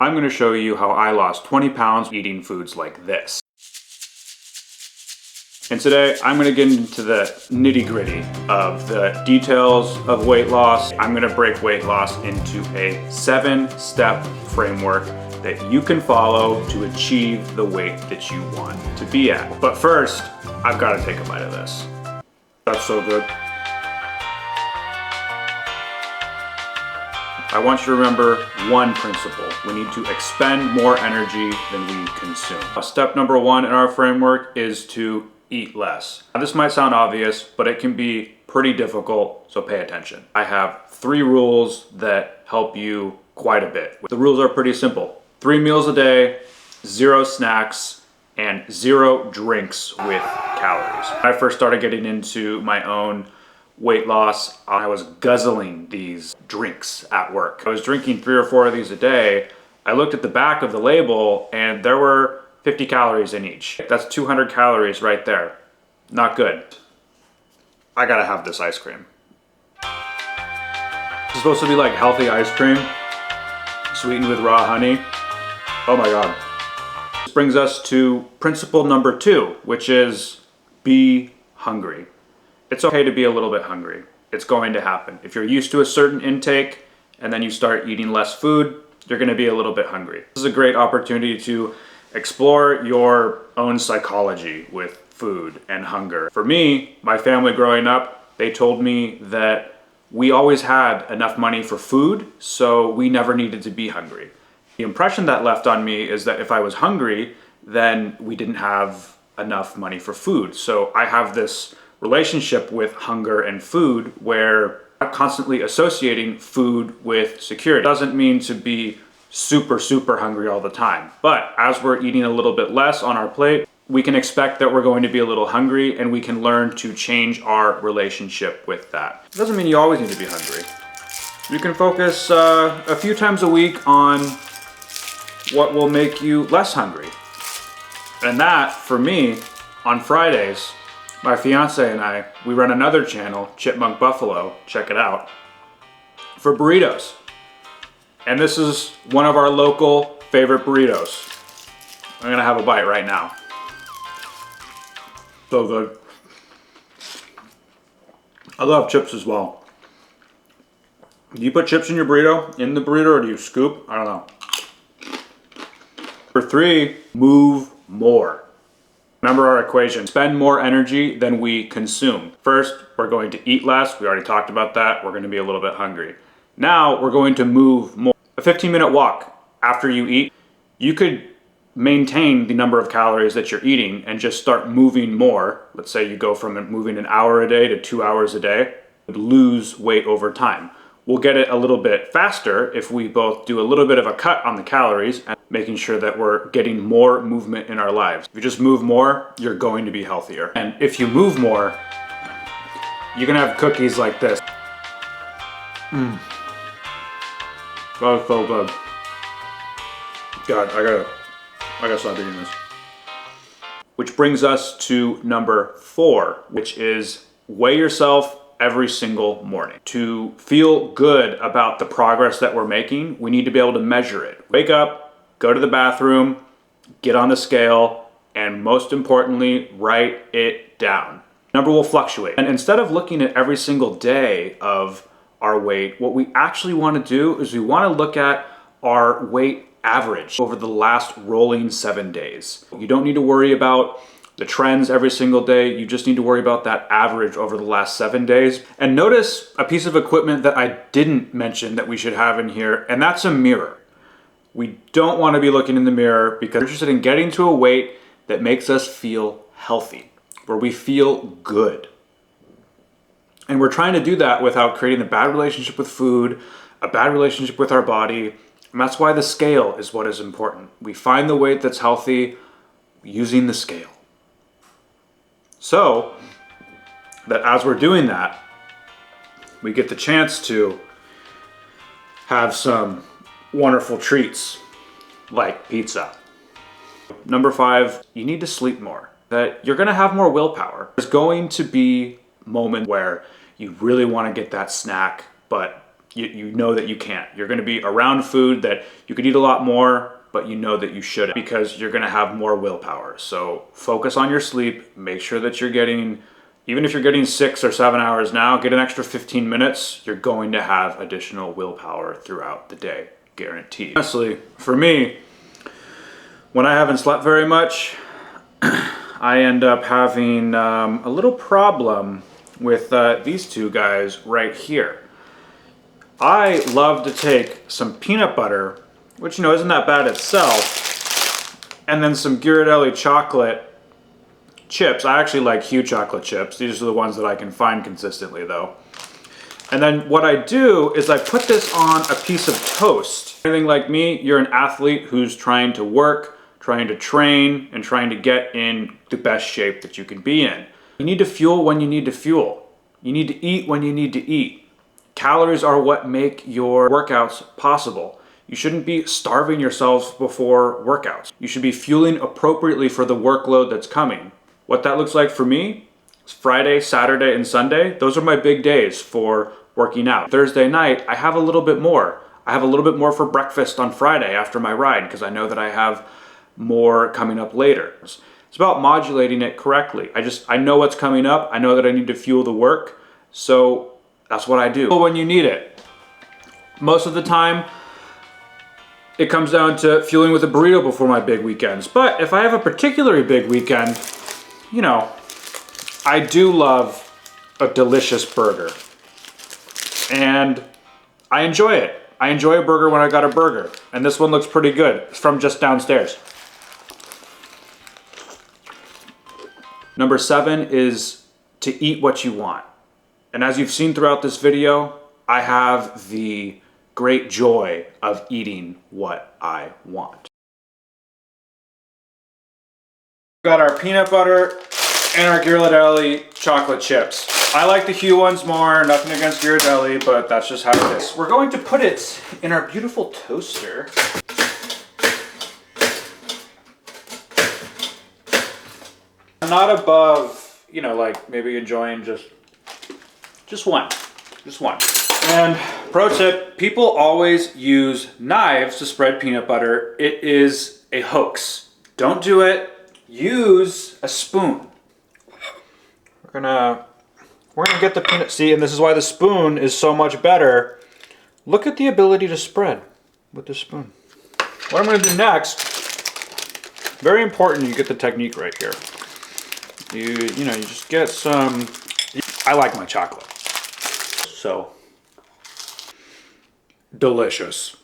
I'm going to show you how I lost 20 pounds eating foods like this. And today I'm going to get into the nitty-gritty of the details of weight loss. I'm going to break weight loss into a 7-step framework that you can follow to achieve the weight that you want to be at. But first, I've got to take a bite of this. That's so good. I want you to remember one principle. We need to expend more energy than we consume. Step number 1 in our framework is to eat less. Now, this might sound obvious, but it can be pretty difficult, so pay attention. I have 3 rules that help you quite a bit. The rules are pretty simple. 3 meals a day, 0 snacks, and 0 drinks with calories. When I first started getting into my own weight loss, I was guzzling these drinks at work. I was drinking 3 or 4 of these a day. I looked at the back of the label and there were 50 calories in each. That's 200 calories right there. Not good. I gotta have this ice cream. It's supposed to be like healthy ice cream, sweetened with raw honey. Oh my God. This brings us to principle number 2, which is be hungry. It's okay to be a little bit hungry. It's going to happen. If you're used to a certain intake and then you start eating less food, you're gonna be a little bit hungry. This is a great opportunity to explore your own psychology with food and hunger. For me, my family growing up, they told me that we always had enough money for food, so we never needed to be hungry. The impression that left on me is that if I was hungry, then we didn't have enough money for food. So I have this relationship with hunger and food where I'm constantly associating food with security. It doesn't mean to be super hungry all the time, but as we're eating a little bit less on our plate, we can expect that we're going to be a little hungry, and we can learn to change our relationship with that. It doesn't mean you always need to be hungry. You can focus a few times a week on what will make you less hungry. And that, for me, on Fridays, my fiance and I, we run another channel, Chipmunk Buffalo, check it out, for burritos. And this is one of our local favorite burritos. I'm gonna have a bite right now. So good. I love chips as well. Do you put chips in your burrito, in the burrito, or do you scoop? I don't know. Number 3, move more. Remember our equation, spend more energy than we consume. First, we're going to eat less. We already talked about that. We're gonna be a little bit hungry. Now, we're going to move more. A 15-minute walk after you eat, you could maintain the number of calories that you're eating and just start moving more. Let's say you go from moving an hour a day to 2 hours a day, lose weight over time. We'll get it a little bit faster if we both do a little bit of a cut on the calories and making sure that we're getting more movement in our lives. If you just move more, you're going to be healthier. And if you move more, you can have cookies like this. That was so good. God, I gotta stop eating this. Which brings us to number 4, which is weigh yourself every single morning. To feel good about the progress that we're making, we need to be able to measure it. Wake up, go to the bathroom, get on the scale, and most importantly, write it down. Number will fluctuate. And instead of looking at every single day of our weight, what we actually want to do is we want to look at our weight average over the last rolling 7 days. You don't need to worry about the trends every single day. You just need to worry about that average over the last 7 days. And notice a piece of equipment that I didn't mention that we should have in here, and that's a mirror. We don't want to be looking in the mirror because we're interested in getting to a weight that makes us feel healthy, where we feel good. And we're trying to do that without creating a bad relationship with food, a bad relationship with our body. And that's why the scale is what is important. We find the weight that's healthy using the scale. So that as we're doing that, we get the chance to have some wonderful treats like pizza. Number 5, you need to sleep more. That you're gonna have more willpower. There's going to be moments where you really wanna get that snack, but you know that you can't. You're gonna be around food that you could eat a lot more, but you know that you shouldn't because you're gonna have more willpower. So focus on your sleep, make sure that you're getting, even if you're getting 6 or 7 hours now, get an extra 15 minutes, you're going to have additional willpower throughout the day, guaranteed. Honestly, for me, when I haven't slept very much, I end up having a little problem with these two guys right here. I love to take some peanut butter, which, you know, isn't that bad itself, and then some Ghirardelli chocolate chips. I actually like Hu chocolate chips. These are the ones that I can find consistently, though. And then what I do is I put this on a piece of toast. Anything like me, you're an athlete who's trying to work, trying to train, and trying to get in the best shape that you can be in. You need to fuel when you need to fuel. You need to eat when you need to eat. Calories are what make your workouts possible. You shouldn't be starving yourselves before workouts. You should be fueling appropriately for the workload that's coming. What that looks like for me is Friday, Saturday, and Sunday. Those are my big days for working out. Thursday night, I have a little bit more. I have a little bit more for breakfast on Friday after my ride because I know that I have more coming up later. It's about modulating it correctly. I know what's coming up. I know that I need to fuel the work. So that's what I do when you need it. Most of the time, it comes down to fueling with a burrito before my big weekends. But if I have a particularly big weekend, you know, I do love a delicious burger. And I enjoy it. I enjoy a burger when I got a burger. And this one looks pretty good. It's from just downstairs. Number 7 is to eat what you want. And as you've seen throughout this video, I have the great joy of eating what I want. We've got our peanut butter and our Ghirardelli chocolate chips. I like the Hu ones more, nothing against Ghirardelli, but that's just how it is. We're going to put it in our beautiful toaster. I'm not above, you know, like maybe enjoying just one. And pro tip, people always use knives to spread peanut butter. It is a hoax. Don't do it. Use a spoon. We're gonna get the peanut, see, and this is why the spoon is so much better. Look at the ability to spread with the spoon. What I'm gonna do next, very important you get the technique right here. You know, you just get some, I like my chocolate. So delicious.